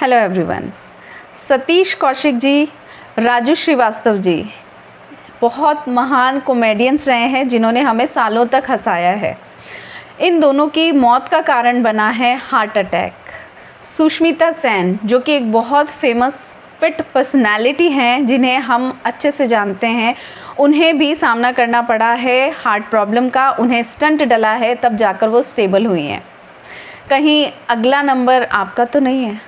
Hello everyone. Satish Kaushik ji, Raju Srivastava ji बहुत महान comedians रहे हैं जिन्होंने हमें सालों तक हंसाया है। इन दोनों की मौत का कारण बना है हार्ट अटैक। सुष्मिता सेन जो कि एक बहुत फेमस फिट पर्सनालिटी हैं जिन्हें हम अच्छे से जानते हैं, उन्हें भी सामना करना पड़ा है हार्ट प्रॉब्लम का। उन्हें स्टंट डला है, तब जाकर वो स्टेबल हुई हैं। कहीं अगला नंबर आपका तो नहीं है?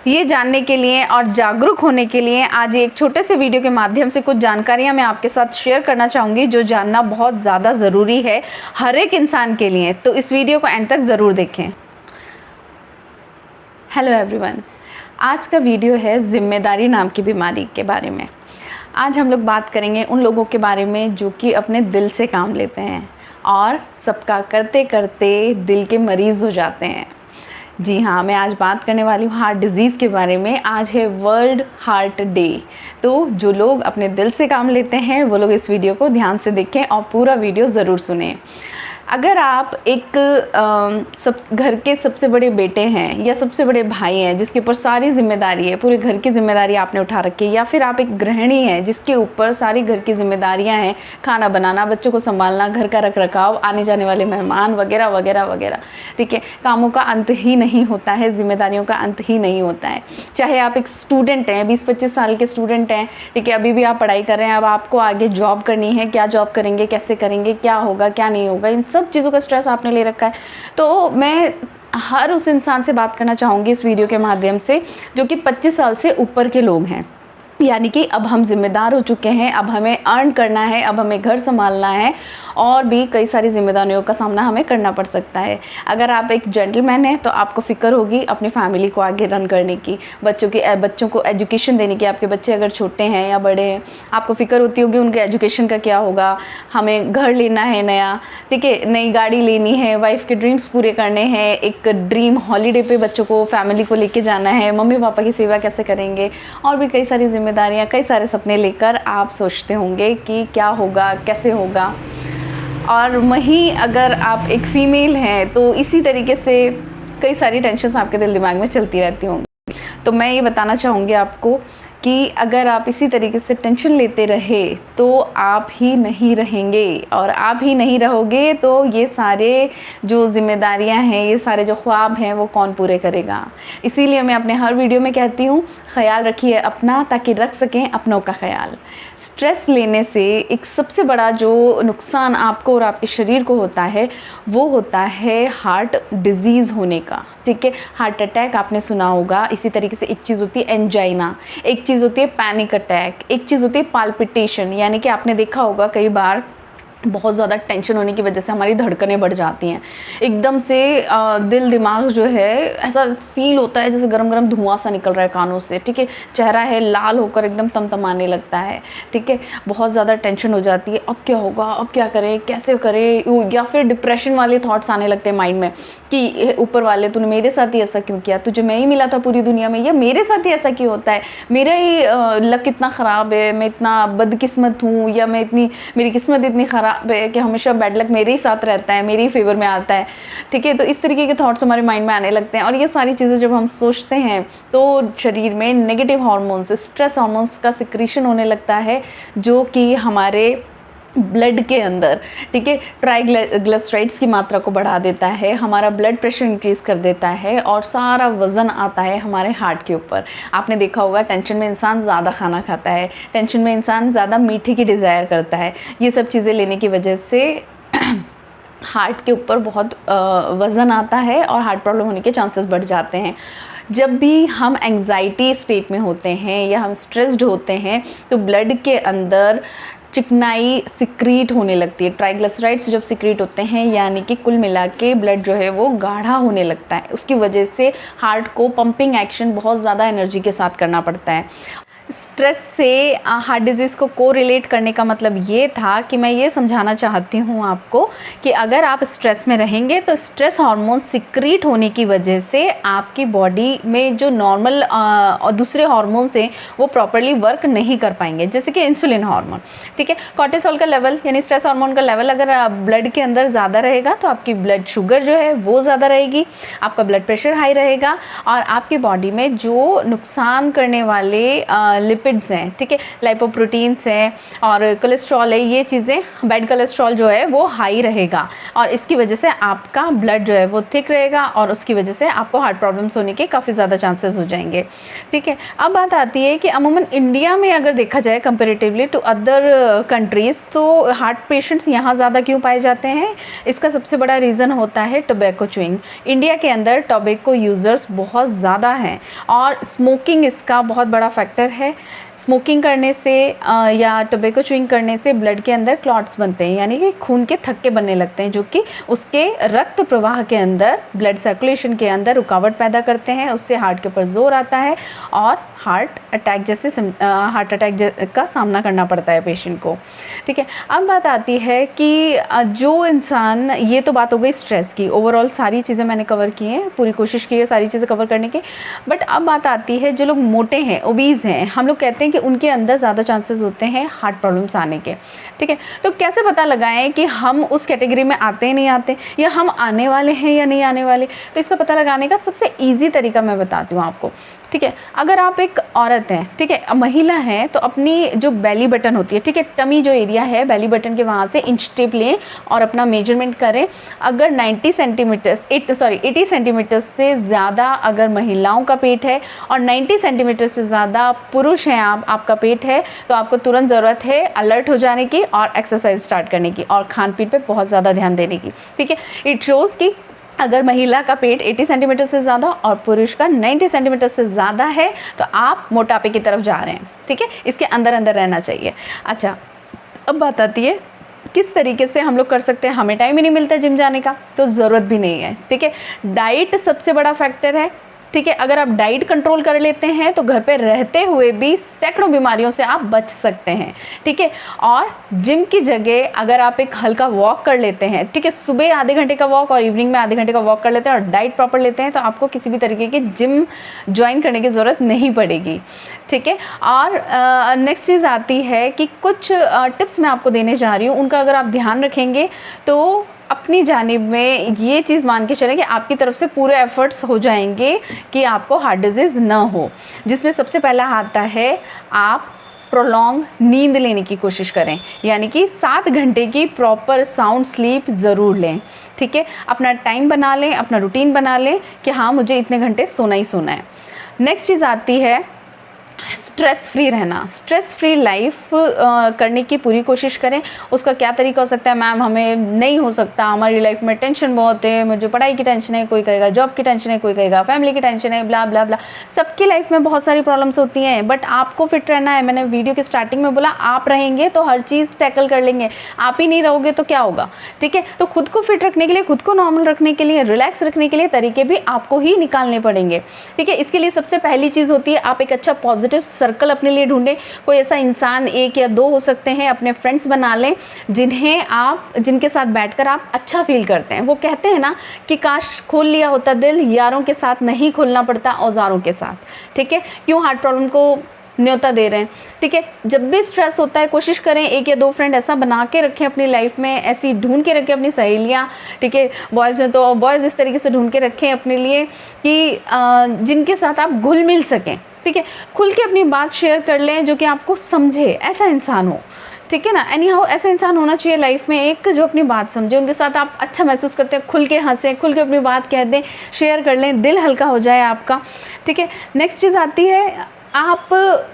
ये जानने के लिए और जागरूक होने के लिए आज एक छोटे से वीडियो के माध्यम से कुछ जानकारियां मैं आपके साथ शेयर करना चाहूँगी जो जानना बहुत ज़्यादा ज़रूरी है हर एक इंसान के लिए। तो इस वीडियो को एंड तक ज़रूर देखें। हेलो एवरीवन, आज का वीडियो है जिम्मेदारी नाम की बीमारी के बारे में। आज हम लोग बात करेंगे उन लोगों के बारे में जो कि अपने दिल से काम लेते हैं और सबका करते करते दिल के मरीज़ हो जाते हैं। जी हाँ, मैं आज बात करने वाली हूँ हार्ट डिज़ीज़ के बारे में। आज है वर्ल्ड हार्ट डे। तो जो लोग अपने दिल से काम लेते हैं वो लोग इस वीडियो को ध्यान से देखें और पूरा वीडियो ज़रूर सुनें। अगर आप एक घर के सबसे बड़े बेटे हैं या सबसे बड़े भाई हैं जिसके ऊपर सारी जिम्मेदारी है, पूरे घर की जिम्मेदारी आपने उठा रखी है, या फिर आप एक गृहिणी हैं जिसके ऊपर सारी घर की जिम्मेदारियां हैं, खाना बनाना, बच्चों को संभालना, घर का रख रखाव, आने जाने वाले मेहमान वगैरह वगैरह वगैरह, ठीक है। कामों का अंत ही नहीं होता है, जिम्मेदारियों का अंत ही नहीं होता है। चाहे आप एक स्टूडेंट हैं, 20-25 साल के स्टूडेंट हैं, ठीक है, अभी भी आप पढ़ाई कर रहे हैं, अब आपको आगे जॉब करनी है, क्या जॉब करेंगे, कैसे करेंगे, क्या होगा क्या नहीं होगा, इन सब चीज़ों का स्ट्रेस आपने ले रखा है। तो मैं हर उस इंसान से बात करना चाहूँगी इस वीडियो के माध्यम से जो कि 25 साल से ऊपर के लोग हैं, यानी कि अब हम जिम्मेदार हो चुके हैं, अब हमें अर्न करना है, अब हमें घर संभालना है और भी कई सारी जिम्मेदारियों का सामना हमें करना पड़ सकता है। अगर आप एक जेंटलमैन हैं तो आपको फ़िक्र होगी अपनी फैमिली को आगे रन करने की, बच्चों को एजुकेशन देने की। आपके बच्चे अगर छोटे हैं या बड़े हैं, आपको फ़िक्र होती होगी उनके एजुकेशन का क्या होगा। हमें घर लेना है नया, ठीक है, नई गाड़ी लेनी है, वाइफ के ड्रीम्स पूरे करने हैं, एक ड्रीम हॉलीडे पे बच्चों को, फैमिली को लेके जाना है, मम्मी पापा की सेवा कैसे करेंगे, और भी कई सारी जिम्मेदारियाँ, कई सारे सपने लेकर आप सोचते होंगे कि क्या होगा, कैसे होगा। और वहीं अगर आप एक फ़ीमेल हैं तो इसी तरीके से कई सारी टेंशन्स आपके दिल दिमाग में चलती रहती होंगी। तो मैं ये बताना चाहूँगी आपको कि अगर आप इसी तरीके से टेंशन लेते रहे तो आप ही नहीं रहेंगे, और आप ही नहीं रहोगे तो ये सारे जो जिम्मेदारियां हैं, ये सारे जो ख्वाब हैं वो कौन पूरे करेगा। इसीलिए मैं अपने हर वीडियो में कहती हूँ, ख्याल रखिए अपना ताकि रख सकें अपनों का ख्याल। स्ट्रेस लेने से एक सबसे बड़ा जो नुकसान आपको और आपके शरीर को होता है वो होता है हार्ट डिज़ीज़ होने का, ठीक है। हार्ट अटैक आपने सुना होगा। इसी तरीके से एक चीज़ होती है एंजाइना, एक चीज़ होती है पैनिक अटैक, एक चीज़ होती है पाल्पिटेशन, यानी कि आपने देखा होगा कई बार बहुत ज़्यादा टेंशन होने की वजह से हमारी धड़कनें बढ़ जाती हैं, एकदम से दिल दिमाग जो है ऐसा फील होता है जैसे गरम गरम धुआं सा निकल रहा है कानों से, ठीक है। चेहरा है लाल होकर एकदम तमतमाने लगता है, ठीक है। बहुत ज़्यादा टेंशन हो जाती है, अब क्या होगा, अब क्या करें, कैसे करें, या फिर डिप्रेशन वाले थॉट्स आने लगते हैं माइंड में कि ऊपर वाले तूने मेरे साथ ही ऐसा क्यों किया, तुझे मैं ही मिला था पूरी दुनिया में, या मेरे साथ ही ऐसा क्यों होता है, मेरा ही लक इतना ख़राब है, मैं इतना बदकिस्मत हूँ, या मेरी किस्मत इतनी ख़राब है कि हमेशा बैड लक मेरे ही साथ रहता है, मेरे ही फेवर में आता है, ठीक है। तो इस तरीके के थॉट्स हमारे माइंड में आने लगते हैं, और ये सारी चीज़ें जब हम सोचते हैं तो शरीर में नेगेटिव हार्मोन्स, स्ट्रेस हार्मोन्स का सिक्रीशन होने लगता है जो कि हमारे ब्लड के अंदर, ठीक है, ट्राइग्लिसराइड्स की मात्रा को बढ़ा देता है, हमारा ब्लड प्रेशर इंक्रीज़ कर देता है, और सारा वज़न आता है हमारे हार्ट के ऊपर। आपने देखा होगा टेंशन में इंसान ज़्यादा खाना खाता है, टेंशन में इंसान ज़्यादा मीठे की डिज़ायर करता है। ये सब चीज़ें लेने की वजह से हार्ट के ऊपर बहुत वज़न आता है और हार्ट प्रॉब्लम होने के चांसेस बढ़ जाते हैं। जब भी हम एंग्जाइटी स्टेट में होते हैं या हम स्ट्रेस्ड होते हैं तो ब्लड के अंदर चिकनाई सिक्रीट होने लगती है, ट्राइग्लिसराइड्स जब सिक्रीट होते हैं, यानी कि कुल मिला के ब्लड जो है वो गाढ़ा होने लगता है। उसकी वजह से हार्ट को पंपिंग एक्शन बहुत ज़्यादा एनर्जी के साथ करना पड़ता है। स्ट्रेस से हार्ट डिजीज़ को कोरिलेट करने का मतलब ये था कि मैं ये समझाना चाहती हूँ आपको कि अगर आप स्ट्रेस में रहेंगे तो स्ट्रेस हार्मोन सिक्रीट होने की वजह से आपकी बॉडी में जो नॉर्मल और दूसरे हार्मोन्स हैं वो प्रॉपरली वर्क नहीं कर पाएंगे, जैसे कि इंसुलिन हार्मोन, ठीक है। कॉर्टिसोल का लेवल यानी स्ट्रेस हार्मोन का लेवल अगर ब्लड के अंदर ज़्यादा रहेगा तो आपकी ब्लड शुगर जो है वो ज़्यादा रहेगी, आपका ब्लड प्रेशर हाई रहेगा और आपकी बॉडी में जो नुकसान करने वाले लिपिड्स हैं, ठीक है, लाइपोप्रोटीन्स हैं और कोलेस्ट्रॉल है, ये चीज़ें, बैड कोलेस्ट्रॉल जो है वो हाई रहेगा और इसकी वजह से आपका ब्लड जो है वो थिक रहेगा और उसकी वजह से आपको हार्ट प्रॉब्लम्स होने के काफ़ी ज़्यादा चांसेस हो जाएंगे, ठीक है। अब बात आती है कि अमूमन इंडिया में अगर देखा जाए कंपेरेटिवली टू अदर कंट्रीज़ तो हार्ट पेशेंट्स यहाँ ज़्यादा क्यों पाए जाते हैं, इसका सबसे बड़ा रीज़न होता है टोबैको च्यूइंग। इंडिया के अंदर टोबैको यूज़र्स बहुत ज़्यादा हैं और स्मोकिंग इसका बहुत बड़ा फैक्टर है। स्मोकिंग करने से या टोबैको च्यूइंग करने से ब्लड के अंदर क्लॉट्स बनते हैं, यानी कि खून के थक्के बनने लगते हैं, जो कि उसके रक्त प्रवाह के अंदर, ब्लड सर्कुलेशन के अंदर रुकावट पैदा करते हैं। उससे हार्ट के ऊपर जोर आता है और हार्ट अटैक का सामना करना पड़ता है पेशेंट को, ठीक है। अब बात आती है कि जो इंसान, ये तो बात हो गई स्ट्रेस की, ओवरऑल सारी चीज़ें मैंने कवर की हैं, पूरी कोशिश की है सारी चीज़ें कवर करने की। बट अब बात आती है जो लोग मोटे हैं, ओबीज़ हैं, हम लोग कहते हैं कि उनके अंदर ज़्यादा चांसेस होते हैं हार्ट प्रॉब्लम्स आने के, ठीक है। तो कैसे पता लगाएं कि हम उस कैटेगरी में आते हैं नहीं आते, या हम आने वाले हैं या नहीं आने वाले? तो इसका पता लगाने का सबसे ईजी तरीका मैं बताती हूँ आपको, ठीक है। अगर आप एक औरत हैं, ठीक है, महिला हैं, तो अपनी जो बेली बटन होती है, ठीक है, टमी जो एरिया है बेली बटन के, वहाँ से इंच टेप लें और अपना मेजरमेंट करें। अगर 80 सेंटीमीटर से ज़्यादा अगर महिलाओं का पेट है और 90 सेंटीमीटर से ज़्यादा पुरुष हैं, आपका पेट है, तो आपको तुरंत ज़रूरत है अलर्ट हो जाने की और एक्सरसाइज स्टार्ट करने की और खान पीन पे बहुत ज़्यादा ध्यान देने की, ठीक है। इट शोज़ कि अगर महिला का पेट 80 सेंटीमीटर से ज़्यादा और पुरुष का 90 सेंटीमीटर से ज़्यादा है तो आप मोटापे की तरफ जा रहे हैं, ठीक है। इसके अंदर अंदर रहना चाहिए। अच्छा, अब बात आती है किस तरीके से हम लोग कर सकते हैं। हमें टाइम ही नहीं मिलता जिम जाने का, तो ज़रूरत भी नहीं है, ठीक है। डाइट सबसे बड़ा फैक्टर है, ठीक है। अगर आप डाइट कंट्रोल कर लेते हैं तो घर पे रहते हुए भी सैकड़ों बीमारियों से आप बच सकते हैं, ठीक है। और जिम की जगह अगर आप एक हल्का वॉक कर लेते हैं, ठीक है, सुबह आधे घंटे का वॉक और इवनिंग में आधे घंटे का वॉक कर लेते हैं और डाइट प्रॉपर लेते हैं, तो आपको किसी भी तरीके की जिम ज्वाइन करने की ज़रूरत नहीं पड़ेगी, ठीक है। और नेक्स्ट चीज़ आती है कि कुछ टिप्स मैं आपको देने जा रही हूँ, उनका अगर आप ध्यान रखेंगे तो अपनी जानिब में ये चीज़ मान के चलें कि आपकी तरफ से पूरे एफर्ट्स हो जाएंगे कि आपको हार्ट डिजीज़ ना हो। जिसमें सबसे पहला आता है, आप प्रोलॉन्ग नींद लेने की कोशिश करें, यानी कि 7 घंटे की प्रॉपर साउंड स्लीप ज़रूर लें, ठीक है। अपना टाइम बना लें, अपना रूटीन बना लें कि हाँ मुझे इतने घंटे सोना ही सोना है। नेक्स्ट चीज़ आती है स्ट्रेस फ्री रहना। स्ट्रेस फ्री लाइफ करने की पूरी कोशिश करें। उसका क्या तरीका हो सकता है? मैम हमें नहीं हो सकता, हमारी लाइफ में टेंशन बहुत है, मुझे पढ़ाई की टेंशन है, कोई कहेगा जॉब की टेंशन है, कोई कहेगा फैमिली की टेंशन है, ब्ला ब्ला ब्ला। सबकी लाइफ में बहुत सारी प्रॉब्लम्स होती हैं, बट आपको फिट रहना है। मैंने वीडियो के स्टार्टिंग में बोला, आप रहेंगे तो हर चीज़ टैकल कर लेंगे, आप ही नहीं रहोगे तो क्या होगा, ठीक है। तो खुद को फिट रखने के लिए, खुद को नॉर्मल रखने के लिए, रिलैक्स रखने के लिए तरीके भी आपको ही निकालने पड़ेंगे, ठीक है। इसके लिए सबसे पहली चीज़ होती है, आप एक अच्छा पॉजिटिव सर्कल अपने लिए ढूंढें। कोई ऐसा इंसान, 1 या 2 हो सकते हैं, अपने फ्रेंड्स बना लें जिनके साथ बैठकर आप अच्छा फील करते हैं। वो कहते हैं ना कि काश खोल लिया होता दिल, यारों के साथ नहीं खोलना पड़ता औजारों के साथ, ठीक है। क्यों हार्ट प्रॉब्लम को न्योता दे रहे हैं, ठीक है। जब भी स्ट्रेस होता है कोशिश करें 1 या 2 फ्रेंड ऐसा बना के रखें अपनी लाइफ में, ऐसी ढूंढ के रखें अपनी सहेलियाँ, ठीक है। बॉयज़ हैं तो बॉयज़ इस तरीके से ढूंढ के रखें अपने लिए कि जिनके साथ आप घुल मिल सकें, ठीक है। खुल के अपनी बात शेयर कर लें, जो कि आपको समझे, ऐसा इंसान हो, ठीक है ना। एनी हाउ ऐसा इंसान होना चाहिए लाइफ में एक, जो अपनी बात समझे, उनके साथ आप अच्छा महसूस करते हैं, खुल के हंसें, खुल के अपनी बात कह दें, शेयर कर लें, दिल हल्का हो जाए आपका, ठीक है। नेक्स्ट चीज़ आती है, आप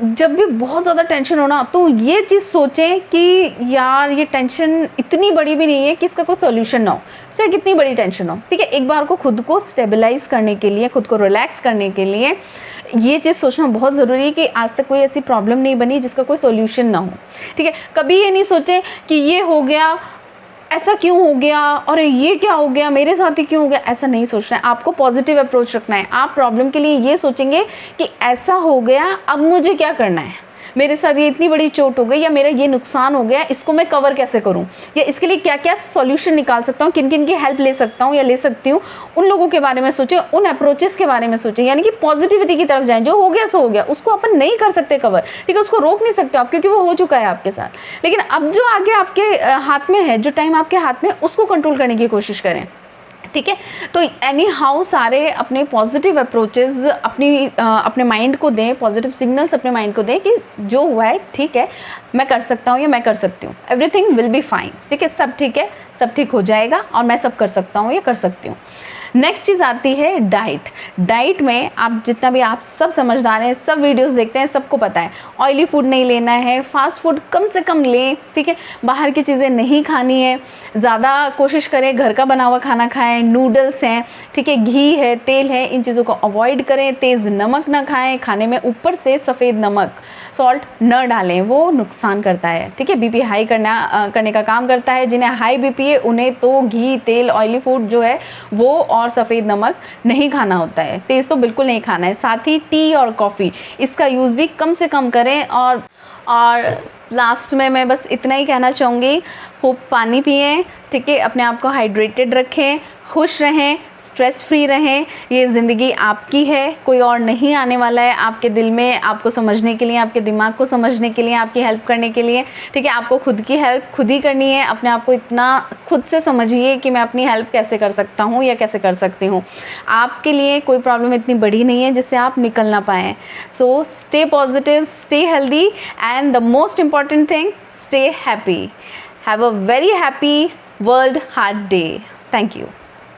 जब भी बहुत ज़्यादा टेंशन हो ना, तो ये चीज़ सोचें कि यार ये टेंशन इतनी बड़ी भी नहीं है कि इसका कोई सॉल्यूशन ना हो, चाहे कितनी बड़ी टेंशन हो, ठीक है। एक बार को खुद को स्टेबलाइज करने के लिए, खुद को रिलैक्स करने के लिए ये चीज़ सोचना बहुत ज़रूरी है कि आज तक कोई ऐसी प्रॉब्लम नहीं बनी जिसका कोई सॉल्यूशन ना हो, ठीक है। कभी ये नहीं सोचें कि ये हो गया ऐसा क्यों हो गया, और ये क्या हो गया, मेरे साथ ही क्यों हो गया, ऐसा नहीं सोचना है। आपको पॉजिटिव अप्रोच रखना है। आप प्रॉब्लम के लिए ये सोचेंगे कि ऐसा हो गया, अब मुझे क्या करना है, मेरे साथ ये इतनी बड़ी चोट हो गई या मेरा ये नुकसान हो गया, इसको मैं कवर कैसे करूं, या इसके लिए क्या क्या सॉल्यूशन निकाल सकता हूं, किन किन की हेल्प ले सकता हूं या ले सकती हूं, उन लोगों के बारे में सोचें, उन अप्रोचेस के बारे में सोचें, यानी कि पॉजिटिविटी की तरफ जाएं। जो हो गया सो हो गया, उसको अपन नहीं कर सकते कवर, ठीक है, उसको रोक नहीं सकते आप, क्योंकि वो हो चुका है आपके साथ। लेकिन अब जो आगे आपके हाथ में है, जो टाइम आपके हाथ में, उसको कंट्रोल करने की कोशिश करें, ठीक है। तो एनी हाउ सारे अपने पॉजिटिव अप्रोचेस अपने माइंड को दें, पॉजिटिव सिग्नल्स अपने माइंड को दें कि जो हुआ है ठीक है, मैं कर सकता हूँ या मैं कर सकती हूँ, एवरीथिंग विल बी फाइन, ठीक है, सब ठीक है, सब ठीक हो जाएगा और मैं सब कर सकता हूँ या कर सकती हूँ। नेक्स्ट चीज़ आती है डाइट। डाइट में आप जितना भी, आप सब समझदार हैं, सब वीडियोस देखते हैं, सबको पता है ऑयली फूड नहीं लेना है, फास्ट फूड कम से कम लें, ठीक है, बाहर की चीज़ें नहीं खानी है, ज़्यादा कोशिश करें घर का बना हुआ खाना खाएं, नूडल्स हैं, ठीक है, घी है, तेल है, इन चीज़ों को अवॉइड करें, तेज़ नमक ना खाएं, खाने में ऊपर से सफ़ेद नमक सॉल्ट न डालें, वो नुकसान करता है, ठीक है, बीपी हाई करने का काम करता है। जिन्हें हाई बीपी है उन्हें तो घी, तेल, ऑयली फूड जो है वो और सफ़ेद नमक नहीं खाना होता है, तेज़ तो बिल्कुल नहीं खाना है। साथ ही टी और कॉफ़ी, इसका यूज़ भी कम से कम करें। और लास्ट में मैं बस इतना ही कहना चाहूँगी, खूब पानी पिएं, ठीक है, अपने आप को हाइड्रेटेड रखें, खुश रहें, स्ट्रेस फ्री रहें। ये ज़िंदगी आपकी है, कोई और नहीं आने वाला है आपके दिल में आपको समझने के लिए, आपके दिमाग को समझने के लिए, आपकी हेल्प करने के लिए, ठीक है। आपको खुद की हेल्प खुद ही करनी है। अपने आप को इतना खुद से समझिए कि मैं अपनी हेल्प कैसे कर सकता हूँ या कैसे कर सकती हूँ। आपके लिए कोई प्रॉब्लम इतनी बड़ी नहीं है जिससे आप निकल ना पाएँ। So stay positive, stay healthy, and the most important thing, stay happy. Have a very happy World Heart Day. Thank you.